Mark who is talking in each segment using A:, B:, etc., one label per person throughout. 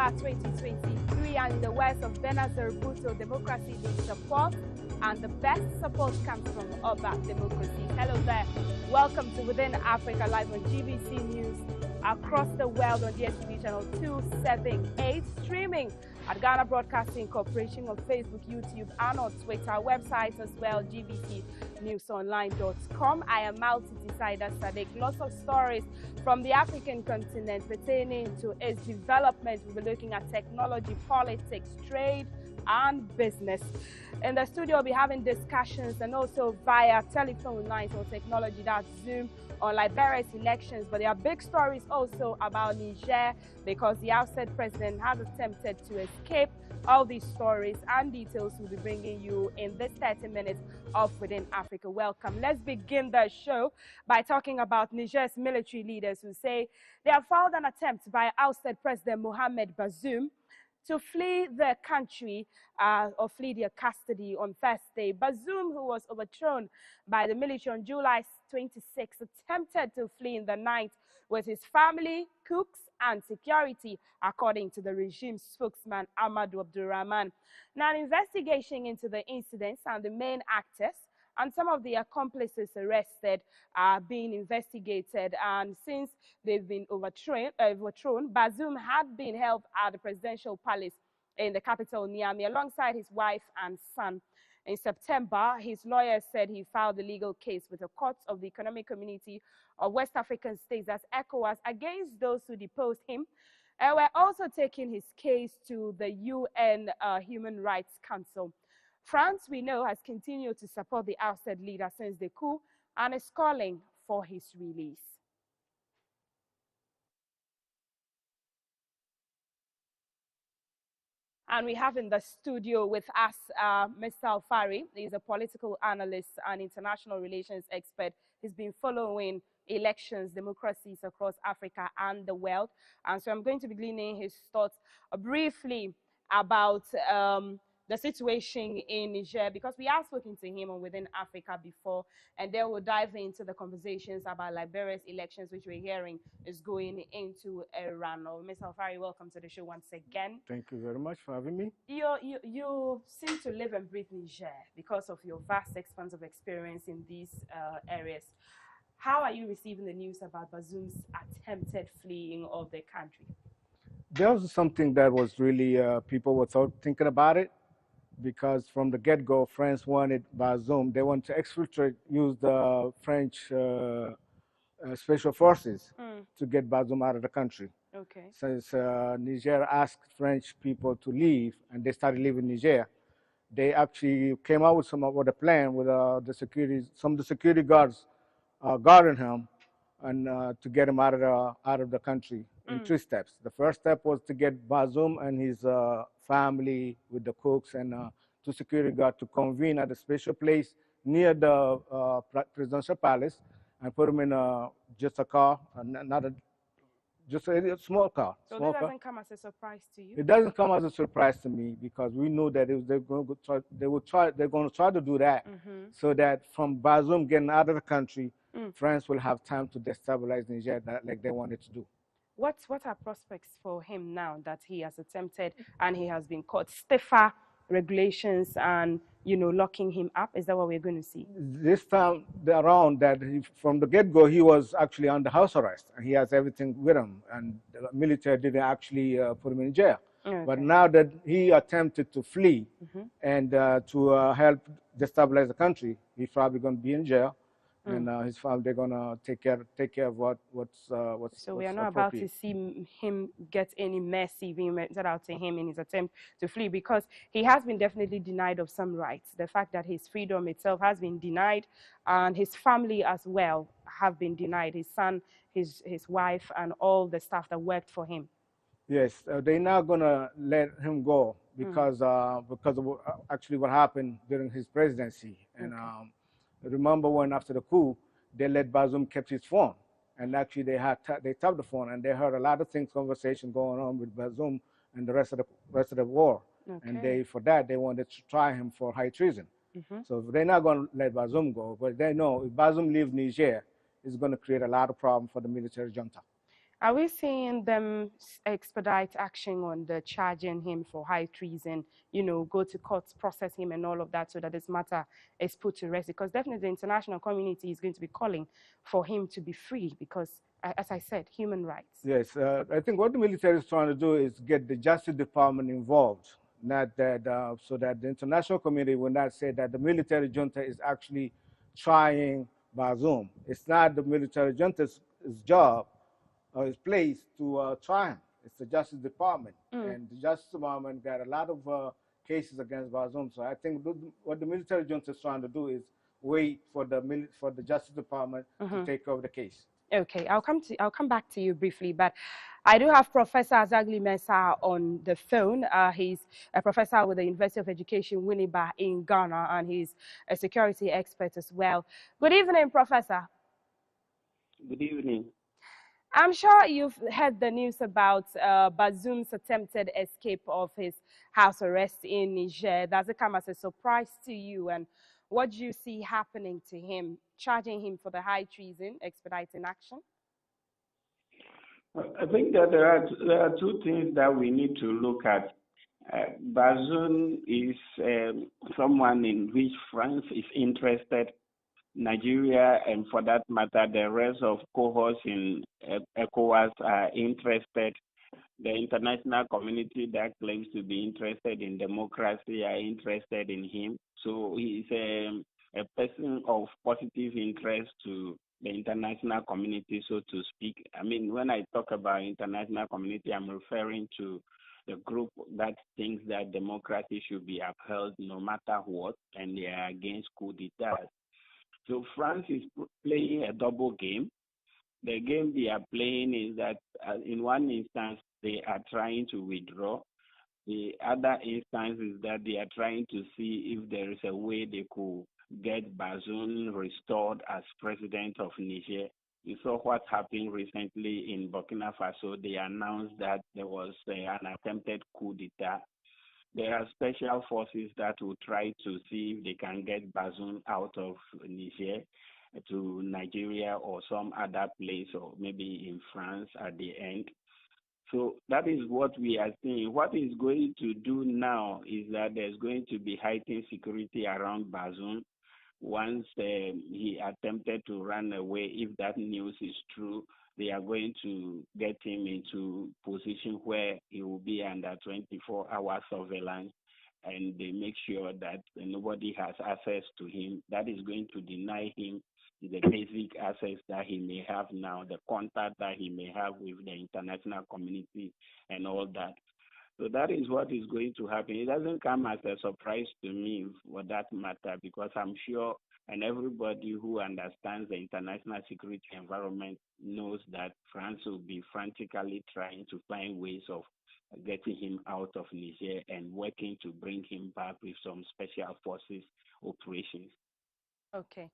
A: October 2023, and in the words of Benazir Bhutto, democracy needs support, and the best support comes from other democracies. Hello there. Welcome to Within Africa Live on GBC News across the world on DSTV channel 278, streaming at Ghana Broadcasting Corporation on Facebook, YouTube, and on Twitter. Our website as well, gbcnewsonline.com. I am multi-decider Sadek. Lots of stories from the African continent pertaining to its development. We'll be looking at technology, politics, trade, and business. In the studio, we'll be having discussions and also via telephone lines or technology, that's Zoom, on Liberia's elections. But there are big stories also about Niger, because the ousted president has attempted to escape. All these stories and details we'll be bringing you in this 30 minutes of Within Africa. Welcome. Let's begin the show by talking about Niger's military leaders who say they have foiled an attempt by ousted President Mohamed Bazoum to flee the country or flee their custody on Thursday. Bazoum, who was overthrown by the military on July 26, attempted to flee in the night with his family, cooks, and security, according to the regime spokesman Amadou Abdurrahman. Now, an investigation into the incidents and the main actors and some of the accomplices arrested are being investigated. And since they've been overthrown, Bazoum had been held at the presidential palace in the capital, Niamey, alongside his wife and son. In September, his lawyer said he filed a legal case with the courts of the Economic Community of West African States, as ECOWAS, against those who deposed him. And we're also taking his case to the UN Human Rights Council. France, we know, has continued to support the ousted leader since the coup and is calling for his release. And we have in the studio with us Mr. Alfari. He's a political analyst and international relations expert. He's been following elections, democracies across Africa and the world. And so I'm going to be gleaning his thoughts briefly about the situation in Niger, because we have spoken to him on Within Africa before, and then we'll dive into the conversations about Liberia's elections, which we're hearing is going into Iran. Mr. Alfari, welcome to the show once again.
B: Thank you very much for having me.
A: You seem to live and breathe Niger because of your vast expanse of experience in these areas. How are you receiving the news about Bazoum's attempted fleeing of the country?
B: There was something that was really, people were thinking about it, because from the get-go, France wanted Bazoum. They wanted to exfiltrate, use the French special forces to get Bazoum out of the country.
A: Okay.
B: Since Niger asked French people to leave, and they started leaving Niger, they actually came out with with a plan with some of the security guards guarding him, and to get him out of the country in 3 steps. The first step was to get Bazoum and his family with the cooks and 2 security guards to convene at a special place near the presidential palace and put him in just a car, just a small car.
A: So this doesn't come as a surprise to you?
B: It doesn't come as a surprise to me, because we know that they're going to try to do that, so that from Bazoum getting out of the country, France will have time to destabilize Niger like they wanted to do.
A: What are prospects for him now that he has attempted and he has been caught? Stiffer regulations and, locking him up? Is that what we're going to see?
B: This time around, that from the get-go, he was actually under house arrest, and he has everything with him, and the military didn't actually put him in jail. Okay. But now that he attempted to flee and to help destabilize the country, he's probably going to be in jail. And his family, they're gonna take care of what's.
A: So we are not about to see him get any mercy being meted out to him in his attempt to flee, because he has been definitely denied of some rights. The fact that his freedom itself has been denied, and his family as well have been denied. His son, his wife, and all the staff that worked for him.
B: Yes, they're not gonna let him go because of actually what happened during his presidency. And remember when after the coup, they let Bazoum kept his phone, and actually they tapped the phone, and they heard a lot of conversation going on with Bazoum and the rest of the war. Okay. And they wanted to try him for high treason. So they're not going to let Bazoum go, but they know if Bazoum leaves Niger, it's going to create a lot of problems for the military junta.
A: Are we seeing them expedite action on the charging him for high treason, go to court, process him and all of that so that this matter is put to rest? Because definitely the international community is going to be calling for him to be free because, as I said, human rights.
B: Yes, I think what the military is trying to do is get the Justice Department involved, not that so that the international community will not say that the military junta is actually trying Bazoum. It's not the military junta's job or his place to try him. It's the Justice Department,
A: Mm.
B: and the Justice Department got a lot of cases against Bazoum. So I think what the military junta is trying to do is wait for for the Justice Department to
A: Mm-hmm.
B: take over the case.
A: Okay, I'll come back to you briefly, but I do have Professor Azagli Mensah on the phone. He's a professor with the University of Education, Winneba in Ghana, and he's a security expert as well. Good evening, Professor.
C: Good evening.
A: I'm sure you've heard the news about Bazoum's attempted escape of his house arrest in Niger. Does it come as a surprise to you? And what do you see happening to him, charging him for the high treason, expediting action?
C: I think that there are two things that we need to look at. Bazoum is someone in which France is interested, Nigeria, and for that matter, the rest of cohorts in ECOWAS are interested. The international community that claims to be interested in democracy are interested in him. So he's a person of positive interest to the international community, so to speak. I mean, when I talk about international community, I'm referring to the group that thinks that democracy should be upheld no matter what, and they are against coup d'etat. So France is playing a double game. The game they are playing is that in one instance they are trying to withdraw. The other instance is that they are trying to see if there is a way they could get Bazoum restored as president of Niger. You saw what happened recently in Burkina Faso. They announced that there was an attempted coup d'etat. There are special forces that will try to see if they can get Bazoum out of Niger to Nigeria or some other place, or maybe in France at the end. So that is what we are seeing. What is going to do now is that there's going to be heightened security around Bazoum once he attempted to run away. If that news is true, they are going to get him into position where he will be under 24-hour surveillance, and they make sure that nobody has access to him. That is going to deny him the basic access that he may have now, the contact that he may have with the international community and all that. So that is what is going to happen. It doesn't come as a surprise to me for that matter, because I'm sure and everybody who understands the international security environment knows that France will be frantically trying to find ways of getting him out of Niger and working to bring him back with some special forces operations.
A: Okay.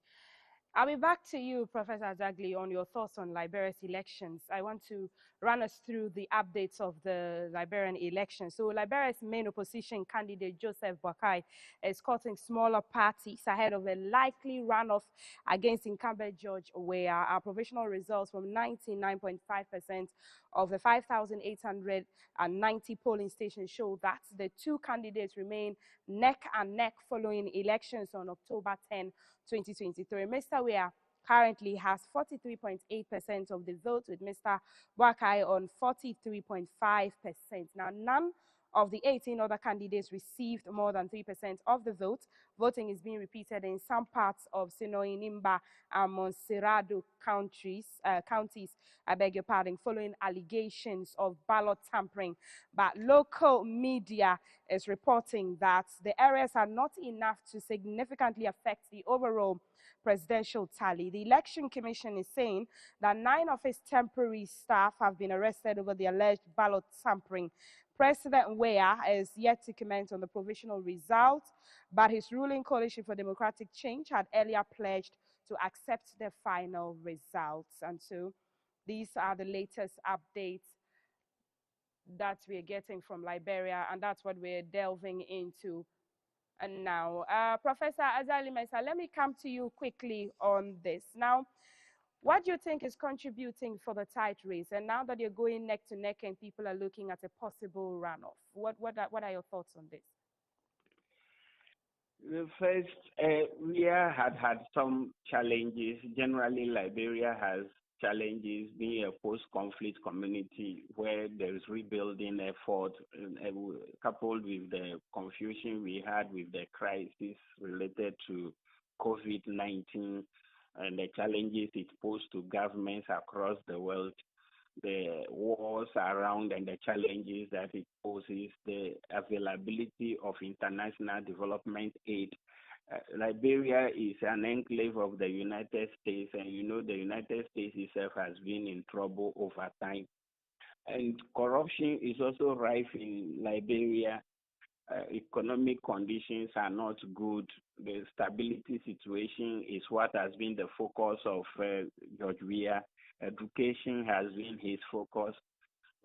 A: I'll be back to you, Professor Azagli, on your thoughts on Liberia's elections. I want to run us through the updates of the Liberian elections. So Liberia's main opposition candidate, Joseph Boakai, is courting smaller parties ahead of a likely runoff against incumbent George Weah. Our provisional results from 99.5% of the 5,890 polling stations show that the two candidates remain neck and neck following elections on October 10, 2023. Mr. Weah currently has 43.8% of the vote, with Mr. Wakai on 43.5%. Now, none of the 18 other candidates received more than 3% of the vote. Voting is being repeated in some parts of Sinoy, Nimba, and Montserrado counties, I beg your pardon, following allegations of ballot tampering. But local media is reporting that the areas are not enough to significantly affect the overall presidential tally. The Election Commission is saying that 9 of its temporary staff have been arrested over the alleged ballot tampering. President Weah is yet to comment on the provisional results, but his ruling Coalition for Democratic Change had earlier pledged to accept the final results. And so these are the latest updates that we're getting from Liberia, and that's what we're delving into. And now, Professor Azali Mensah, let me come to you quickly on this. Now, What do you think is contributing for the tight race? And now that you're going neck to neck and people are looking at a possible runoff, what are your thoughts on this?
C: The first, we had some challenges. Generally, Liberia has challenges being a post-conflict community where there is rebuilding effort, coupled with the confusion we had with the crisis related to COVID-19 and the challenges it posed to governments across the world, the wars around and the challenges that it poses, the availability of international development aid. Liberia is an enclave of the United States, and you know the United States itself has been in trouble over time. And corruption is also rife in Liberia. Economic conditions are not good. The stability situation is what has been the focus of George Weah. Education has been his focus,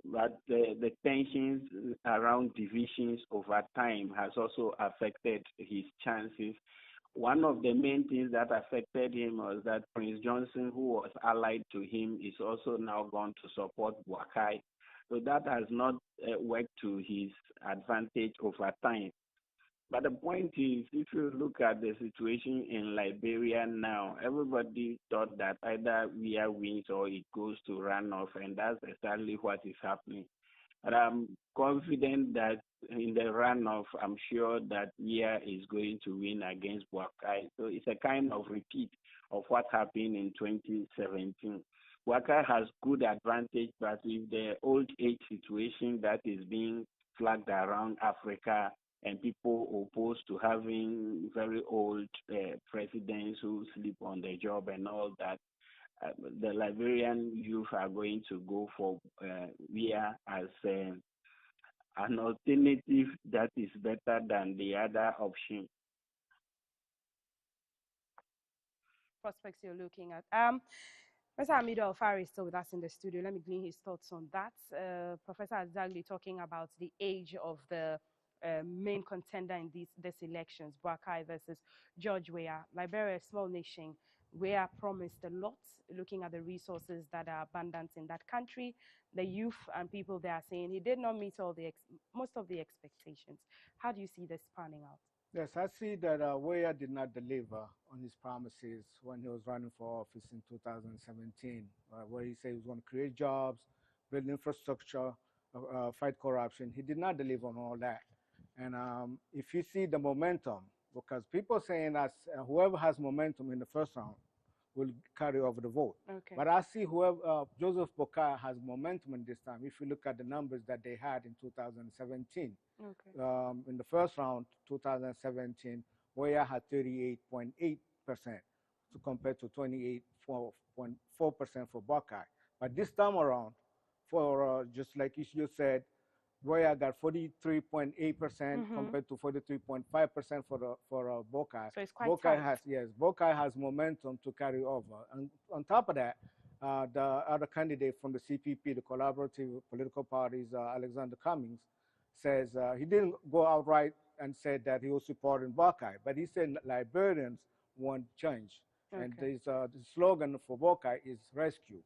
C: but the tensions around divisions over time has also affected his chances. One of the main things that affected him was that Prince Johnson, who was allied to him, is also now gone to support Boakai. So that has not worked to his advantage over time. But the point is, if you look at the situation in Liberia now, everybody thought that either Weah wins or it goes to runoff, and that's exactly what is happening. But I'm confident that in the runoff, I'm sure that Weah is going to win against Boakai. So it's a kind of repeat of what happened in 2017. Boakai has good advantage, but with the old age situation that is being flagged around Africa, and people opposed to having very old presidents who sleep on the job and all that, the Liberian youth are going to go for Weah as an alternative that is better than the other option.
A: Prospects you're looking at. Professor Hamidu Alfari is still with us in the studio. Let me glean his thoughts on that. Professor Azagli talking about the age of the main contender in these elections, Boakai versus George Weah. Liberia, a small nation, Weah promised a lot, looking at the resources that are abundant in that country. The youth and people there are saying he did not meet most of the expectations. How do you see this panning out?
B: Yes, I see that Weah did not deliver on his promises when he was running for office in 2017, where he said he was going to create jobs, build infrastructure, fight corruption. He did not deliver on all that. And if you see the momentum, because people saying that whoever has momentum in the first round will carry over the vote.
A: Okay.
B: But I see whoever Joseph Boakai has momentum in this time. If you look at the numbers that they had in 2017,
A: okay.
B: In the first round, 2017, Weah had 38.8% to compare to 28.4% for Boakai. But this time around, for just like you said, Weah got 43.8% compared to 43.5% for Boakai.
A: So it's quite tight.
B: Boakai has momentum to carry over. And on top of that, the other candidate from the CPP, the Collaborative Political Parties, Alexander Cummings, says he didn't go outright and said that he was supporting Boakai, but he said Liberians want change. Okay. And the slogan for Boakai is rescue.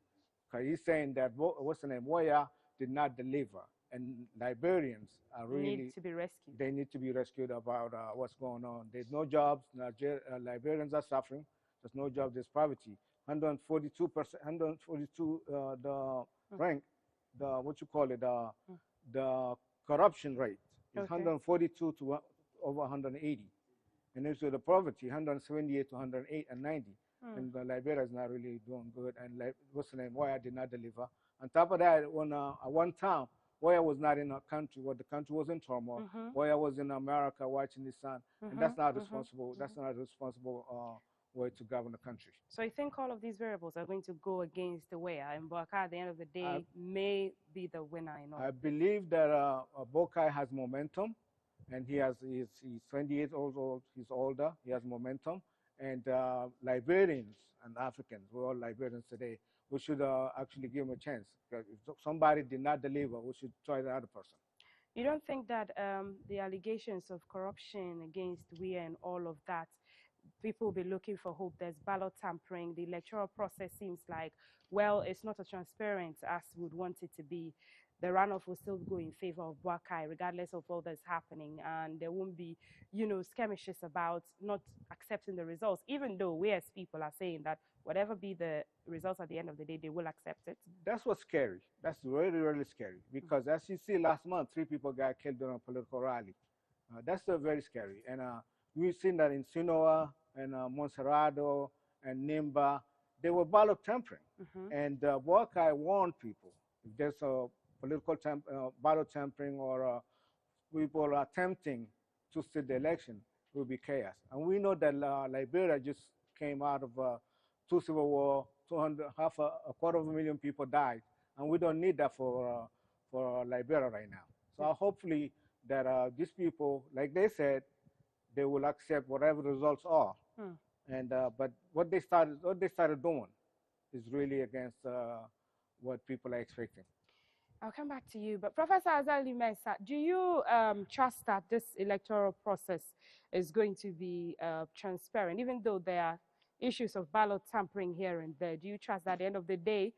B: Okay, he's saying that Weah did not deliver, and Liberians are really
A: need to be rescued.
B: They need to be rescued about what's going on. There's no jobs. Liberians are suffering. There's no jobs. There's poverty. 142%. 142 the rank. The what you call it? The corruption rate is 142 to over 180, and also the poverty 178 to 108 and 90. And Liberia is not really doing good. And what's the name? Weah did not deliver. On top of that, when at one time Weah was not in a country where the country was in turmoil. Weah was in America watching the sun, and that's not responsible. That's not a responsible way to govern the country.
A: So I think all of these variables are going to go against the Weah, and Boakai at the end of the day may be the winner.
B: I believe that Boakai has momentum, and he's 28 years old. He's older. He has momentum, and Liberians and Africans, we're all Liberians today. We should actually give him a chance. If somebody did not deliver, we should try the other person.
A: You don't think that the allegations of corruption against Weah and all of that people will be looking for hope. There's ballot tampering. The electoral process seems like, well, it's not as transparent as we'd want it to be. The runoff will still go in favor of Buakai, regardless of all that's happening. And there won't be, skirmishes about not accepting the results, even though we as people are saying that whatever be the results at the end of the day, they will accept it.
B: That's what's scary. That's really, really scary because as you see last month, 3 people got killed during a political rally. That's very scary. And we've seen that in Sinoa and Monserrado and Nimba, they were ballot tampering. And Buakai warned people if there's a political ballot tampering or people are attempting to steal the election, it will be chaos. And we know that Liberia just came out of two civil war, 200, a quarter of a million people died, and we don't need that for Liberia right now. So hopefully that these people, like they said, they will accept whatever the results are. And but what they started doing is really against what people are expecting.
A: I'll come back to you. But Professor Azali Mensah, do you trust that this electoral process is going to be transparent, even though there are issues of ballot tampering here and there? Do you trust that at the end of the day,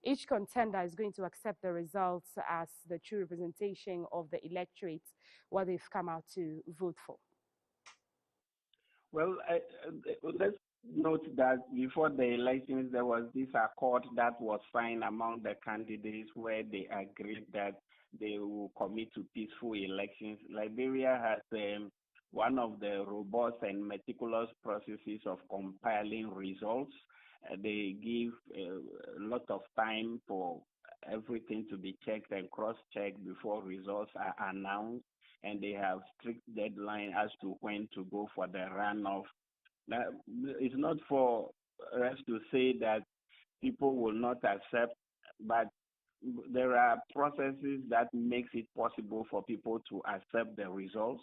A: each contender is going to accept the results as the true representation of the electorate, what they've come out to vote for?
C: Well, let's note that before the elections, there was this accord that was signed among the candidates where they agreed that they will commit to peaceful elections. Liberia has one of the robust and meticulous processes of compiling results. They give a lot of time for everything to be checked and cross-checked before results are announced, and they have strict deadline as to when to go for the runoff. Now, it's not for us to say that people will not accept, but there are processes that makes it possible for people to accept the results.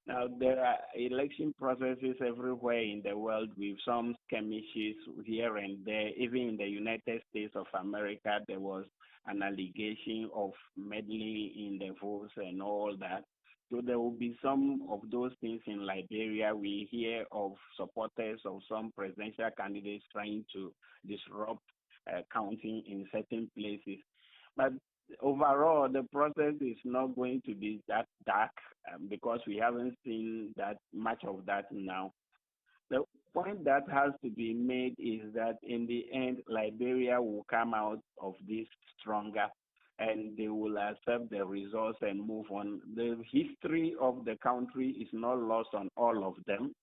C: Now, there are election processes everywhere in the world with some skirmishes here and there. Even in the United States of America, there was an allegation of meddling in the votes and all that. So there will be some of those things in Liberia. We hear of supporters of some presidential candidates trying to disrupt counting in certain places. But overall, the process is not going to be that dark because we haven't seen that much of that now. The point that has to be made is that in the end, Liberia will come out of this stronger and they will accept the results and move on. The history of the country is not lost on all of them.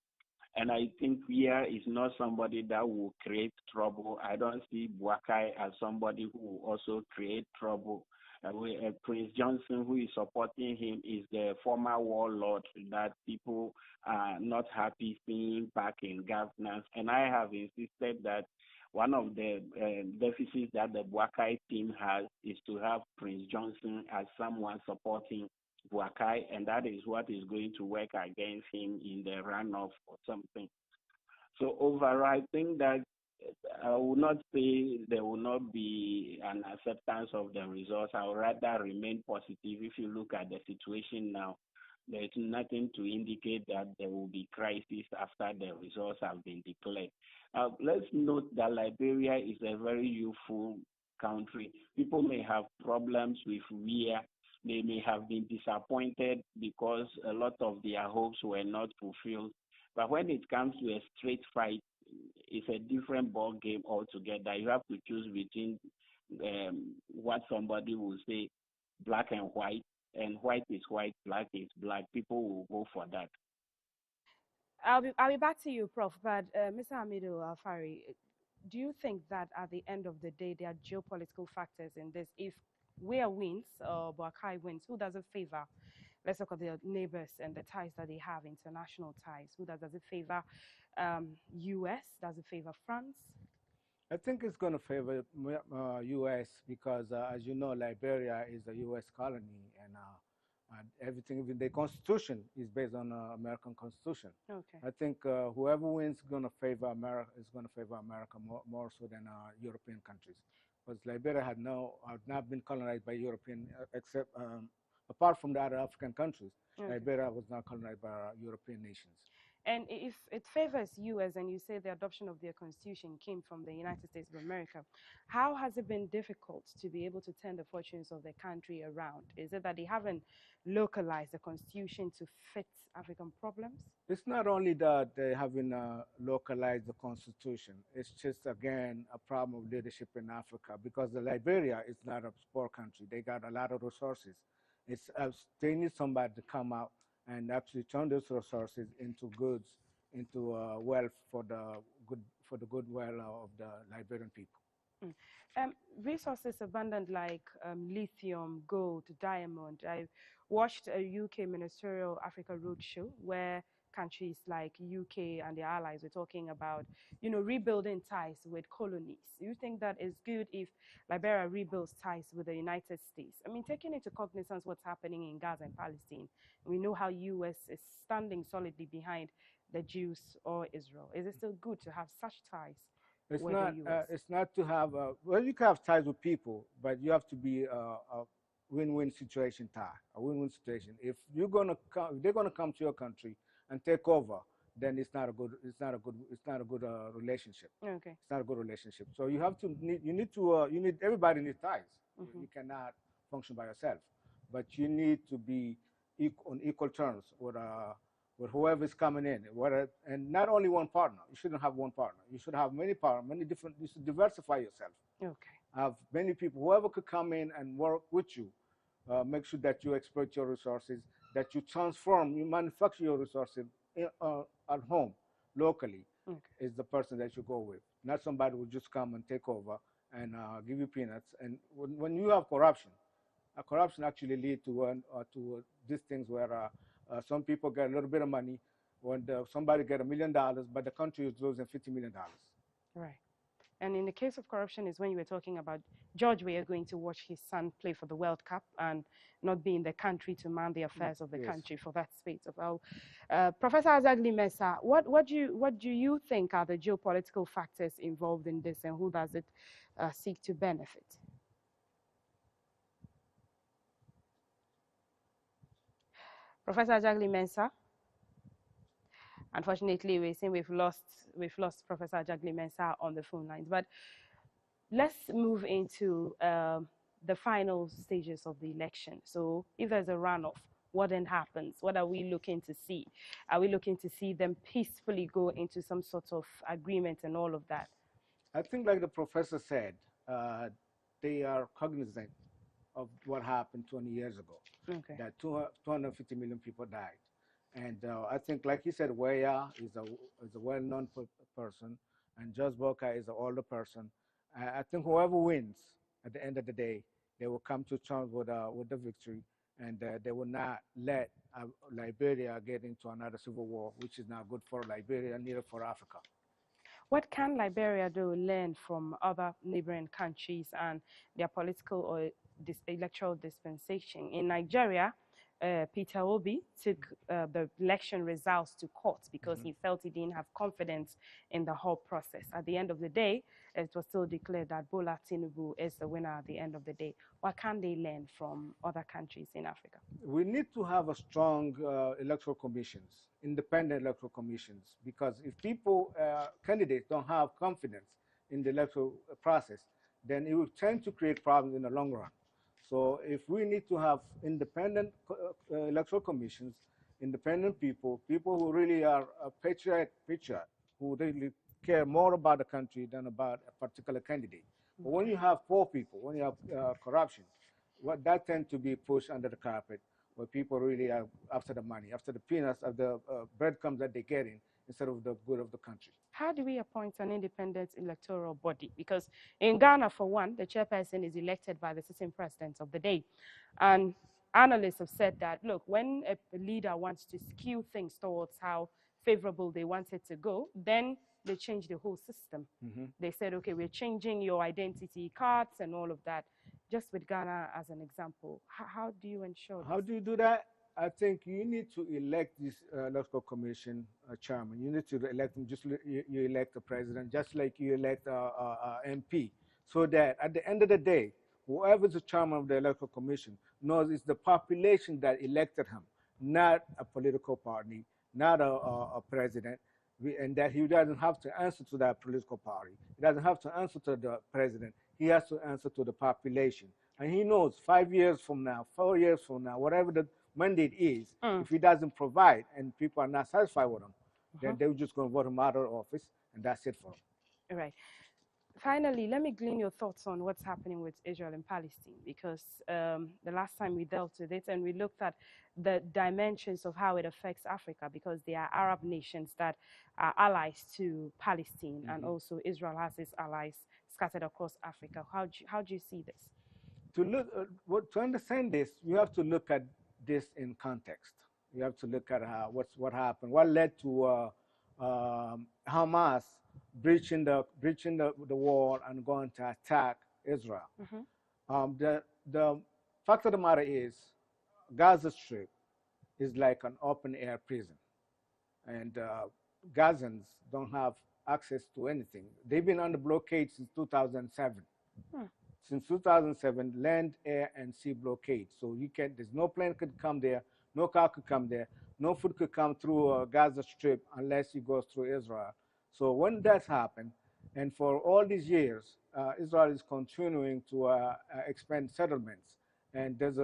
C: And I think Pierre is not somebody that will create trouble. I don't see Buakai as somebody who will also create trouble. Prince Johnson, who is supporting him, is the former warlord that people are not happy seeing back in governance. And I have insisted that one of the deficits that the Buakai team has is to have Prince Johnson as someone supporting Buakai, and that is what is going to work against him in the runoff or something. So overall, I think that I will not say there will not be an acceptance of the results. I would rather remain positive. If you look at the situation now, there is nothing to indicate that there will be crisis after the results have been declared. Let's note that Liberia is a very youthful country. People may have problems with VRA. They may have been disappointed because a lot of their hopes were not fulfilled. But when it comes to a straight fight, it's a different ball game altogether. You have to choose between what somebody will say, black and white is white, black is black. People will go for that.
A: I'll be back to you, Prof. But Mr. Hamidu Alfari, do you think that at the end of the day there are geopolitical factors in this? If Where wins or Buakai wins, who does it favor? Let's look at the neighbors and the ties that they have, international ties. Who does it favor? U.S. Does it favor France?
B: I think it's going to favor U.S. because, as you know, Liberia is a U.S. colony, and everything, even the Constitution, is based on American Constitution.
A: Okay.
B: I think whoever wins is going to favor America more so than European countries, because Liberia had not been colonized by European except apart from the other African countries. Okay. Liberia was not colonized by European nations.
A: And if it favors US and you say the adoption of their constitution came from the United States of America, how has it been difficult to be able to turn the fortunes of the country around? Is it that they haven't localized the constitution to fit African problems?
B: It's not only that they haven't localized the constitution. It's just again a problem of leadership in Africa because the Liberia is not a poor country. They got a lot of resources. It's they need somebody to come out and actually turn those resources into goods, into wealth for the good well of the Liberian people.
A: Mm. Resources abundant like lithium, gold, diamond. I watched a UK ministerial Africa roadshow where countries like UK and their allies were talking about, rebuilding ties with colonies. Do you think that is good if Liberia rebuilds ties with the United States? I mean, taking into cognizance what's happening in Gaza and Palestine, we know how US is standing solidly behind the Jews or Israel. Is it still good to have such ties?
B: It's not to have well, you can have ties with people, but you have to be a win-win situation tie, a win-win situation. If they're gonna come to your country and take over, then it's not a good relationship.
A: Okay.
B: It's not a good relationship. So you need everybody needs ties. You cannot function by yourself, but you need to be on equal terms with whoever is coming in, and not only one partner. You shouldn't have one partner. You should have many partners, many different. You should diversify yourself.
A: Okay.
B: Have many people. Whoever could come in and work with you, make sure that you exploit your resources, that you transform, you manufacture your resources at home, locally.
A: Okay.
B: Is the person that you go with, not somebody who just come and take over and give you peanuts. And when you have corruption, corruption actually lead to these things where some people get a little bit of money when somebody get $1 million, but the country is losing $50 million.
A: Right. And in the case of corruption is when you were talking about George Weah going to watch his son play for the World Cup and not be in the country to man the affairs of the country for that space of our. Professor Azagli Mensah, what do you think are the geopolitical factors involved in this, and who does it seek to benefit? Professor Azagli Mensah. Unfortunately, we're saying we've lost Professor Azagli Mensah on the phone lines. But let's move into the final stages of the election. So if there's a runoff, what then happens? What are we looking to see? Are we looking to see them peacefully go into some sort of agreement and all of that?
B: I think, like the professor said, they are cognizant of what happened 20 years ago.
A: Okay.
B: That 250 million people died. And I think, like he said, Weah is a well-known person, and Judge Boka is an older person. I think whoever wins at the end of the day, they will come to terms with the victory, and they will not let Liberia get into another civil war, which is not good for Liberia, neither for Africa.
A: What can Liberia do learn from other neighboring countries and their political or electoral dispensation? In Nigeria, Peter Obi took the election results to court because he felt he didn't have confidence in the whole process. At the end of the day, it was still declared that Bola Tinubu is the winner at the end of the day. What can they learn from other countries in Africa?
B: We need to have a strong electoral commissions, independent electoral commissions, because if candidates don't have confidence in the electoral process, then it will tend to create problems in the long run. So if we need to have independent electoral commissions, independent people who really are a patriot, who really care more about the country than about a particular candidate. But when you have poor people, when you have corruption, what that tends to be pushed under the carpet, where people really are after the money, after the peanuts, of the breadcrumbs that they're getting, instead of the good of the country.
A: How do we appoint an independent electoral body? Because in Ghana, for one, the chairperson is elected by the sitting president of the day. And analysts have said that, look, when a leader wants to skew things towards how favorable they want it to go, then they change the whole system. They said, okay, we're changing your identity cards and all of that. Just with Ghana as an example, how do you ensure
B: How do you do that? I think you need to elect this electoral commission chairman. You need to elect him just like you elect the president, just like you elect MP, so that at the end of the day, whoever is the chairman of the electoral commission knows it's the population that elected him, not a political party, not a president, and that he doesn't have to answer to that political party. He doesn't have to answer to the president. He has to answer to the population. And he knows 5 years from now, 4 years from now, whatever the mandate is, if he doesn't provide and people are not satisfied with him, then they're just going to vote him out of office, and that's it for him.
A: All right. Finally, let me glean your thoughts on what's happening with Israel and Palestine, because the last time we dealt with it and we looked at the dimensions of how it affects Africa, because there are Arab nations that are allies to Palestine, and also Israel has its allies scattered across Africa. How do you see this?
B: To understand this, you have to look at this in context. You have to look at what happened, what led to Hamas breaching the wall and going to attack Israel. The fact of the matter is, Gaza Strip is like an open air prison, and Gazans don't have access to anything. They've been under blockade since 2007. Since 2007, land, air, and sea blockade. So there's no plane could come there, no car could come there, no food could come through Gaza Strip unless it goes through Israel. So when that's happened, and for all these years, Israel is continuing to expand settlements, and there's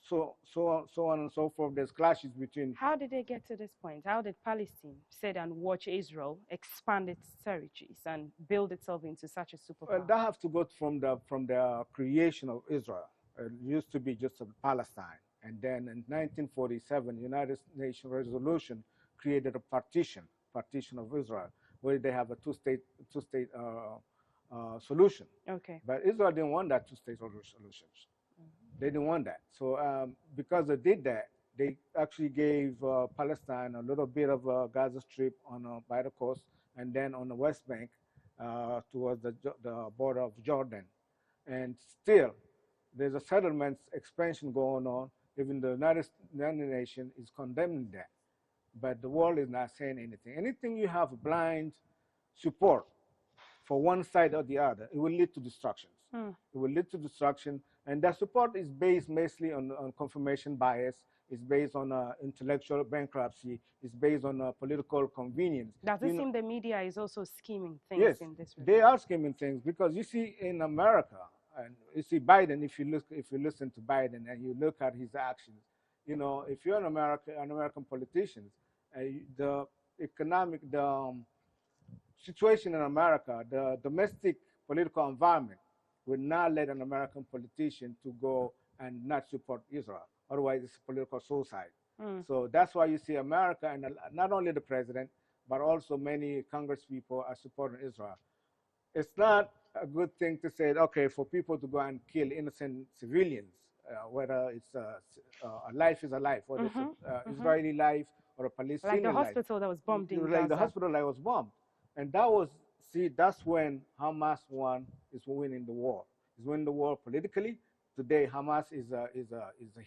B: so on and so forth. There's clashes between.
A: How did they get to this point? How did Palestine sit and watch Israel expand its territories and build itself into such a superpower?
B: Well, that have to go from the creation of Israel. It used to be just Palestine, and then in 1947, United Nations resolution created a partition of Israel, where they have a two-state solution.
A: Okay.
B: But Israel didn't want that two-state solution. They didn't want that. So because they did that, they actually gave Palestine a little bit of Gaza Strip by the coast, and then on the West Bank towards the border of Jordan. And still, there's a settlements expansion going on. Even the United Nations is condemning that. But the world is not saying anything. Anything you have blind support for one side or the other, it will lead to destructions. It will lead to destruction, and that support is based mostly on confirmation bias. It's based on intellectual bankruptcy. It's based on political convenience.
A: Does it seem the media is also scheming things in this regard?
B: They are scheming things, because you see in America, and you see Biden. If you listen to Biden and you look at his actions, if you're an American politician, the situation in America, the domestic political environment would not let an American politician to go and not support Israel. Otherwise, it's political suicide. So that's why you see America, and not only the president, but also many Congresspeople are supporting Israel. It's not a good thing to say, okay, for people to go and kill innocent civilians, whether it's a life is a life, whether it's an Israeli life or a Palestinian life.
A: Like the hospital that was bombed in Gaza.
B: Like the hospital that was bombed. And that's when Hamas is winning the war. It's winning the war politically. Today, Hamas is a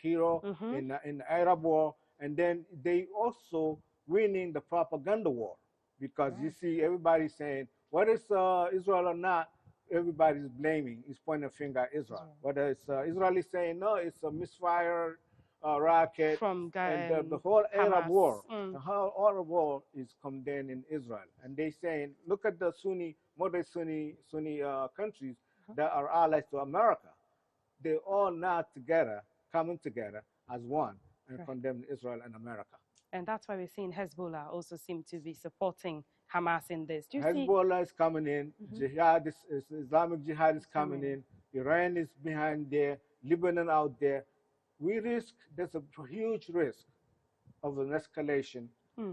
B: hero in the Arab war, and then they also winning the propaganda war, because you see everybody saying whether it's Israel or not, everybody's blaming, is pointing a finger at Israel. Whether it's Israeli saying no, it's a misfire rocket
A: from
B: and the whole Arab war.
A: Mm.
B: The whole Arab war is condemning Israel, and they saying, look at the modern Sunni countries that are allies to America. They all now together, coming together as one, and condemn Israel and America.
A: And that's why we're seeing Hezbollah also seem to be supporting Hamas in this. Do you
B: Hezbollah is coming in, jihad Islamic Jihad is coming in, Iran is behind there, Lebanon out there. There's a huge risk of an escalation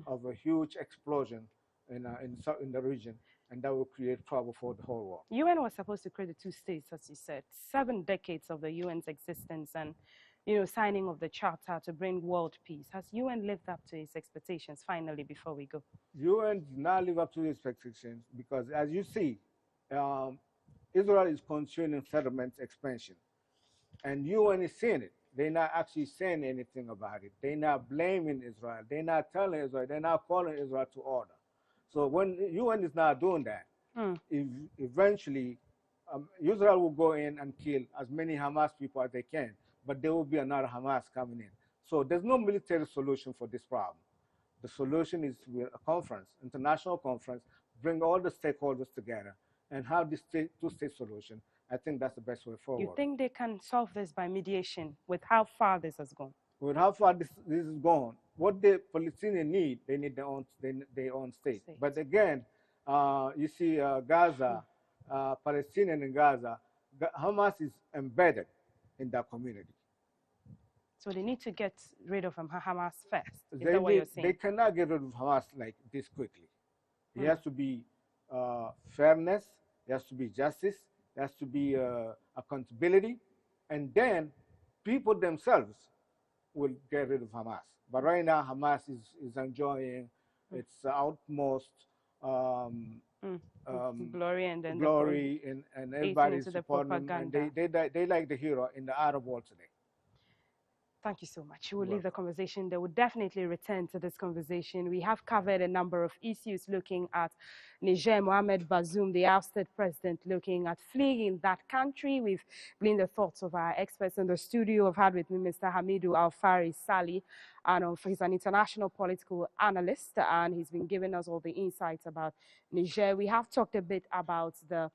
B: of a huge explosion in the region, and that will create trouble for the whole world.
A: UN was supposed to create the two states, as you said, 7 decades of the UN's existence, and signing of the charter to bring world peace. Has UN lived up to its expectations finally, before we go?
B: UN did not live up to its expectations, because as you see, Israel is continuing settlement expansion, and UN is seeing it. They're not actually saying anything about it. They're not blaming Israel. They're not telling Israel. They're not calling Israel to order. So when UN is not doing that, eventually Israel will go in and kill as many Hamas people as they can, but there will be another Hamas coming in. So there's no military solution for this problem. The solution is with a conference, international conference, bring all the stakeholders together and have this two-state solution. I think that's the best way forward.
A: You think they can solve this by mediation with how far this has gone?
B: With how far this is gone, what the Palestinians need, they need their own state. But again, you see Gaza, Palestinian in Gaza, Hamas is embedded in that community.
A: So they need to get rid of Hamas first. Is that what you're saying?
B: They cannot get rid of Hamas like this quickly. There has to be fairness, there has to be justice, there has to be accountability, and then people themselves will get rid of Hamas. But right now, Hamas is enjoying its utmost
A: glory, and then
B: glory, and everybody's supporting them, and they like the hero in the Arab world today.
A: Thank you so much. We'll leave the conversation. They will definitely return to this conversation. We have covered a number of issues looking at Niger, Mohamed Bazoum, the ousted president, looking at fleeing that country. We've gleaned the thoughts of our experts in the studio. I've had with me Mr. Hamidu Alfari Sali, and he's an international political analyst, and he's been giving us all the insights about Niger. We have talked a bit about the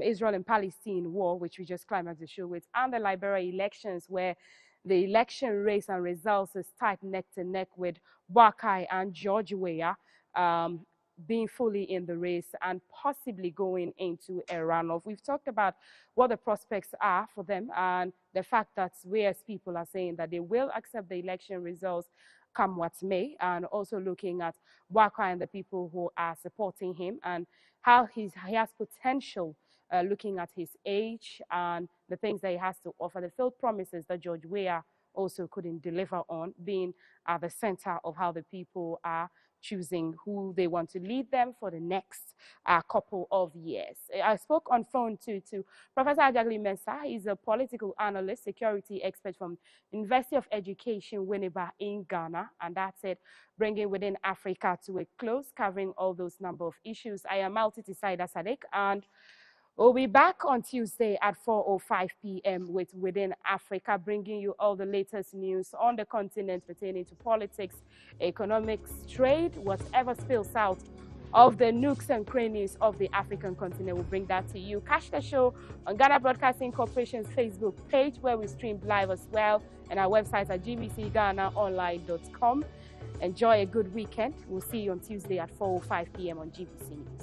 A: Israel and Palestine war, which we just climaxed the show with, and the Liberia elections, where the election race and results is tight neck to neck, with Wakai and George Weah being fully in the race and possibly going into a runoff. We've talked about what the prospects are for them, and the fact that we as people are saying that they will accept the election results come what may, and also looking at Wakai and the people who are supporting him and how he has potential. Looking at his age and the things that he has to offer, the failed promises that George Weah also couldn't deliver on, being at the center of how the people are choosing who they want to lead them for the next couple of years. I spoke on phone to Professor Ajagli Mensah. He's a political analyst, security expert from University of Education, Winneba in Ghana, and that's it, bringing Within Africa to a close, covering all those number of issues. I am Altiti Saida Sadek, and we'll be back on Tuesday at 4:05 p.m. with Within Africa, bringing you all the latest news on the continent pertaining to politics, economics, trade, whatever spills out of the nooks and crannies of the African continent. We'll bring that to you. Catch the show on Ghana Broadcasting Corporation's Facebook page, where we stream live as well, and our website at gbcghanaonline.com. Enjoy a good weekend. We'll see you on Tuesday at 4:05 p.m. on GBC News.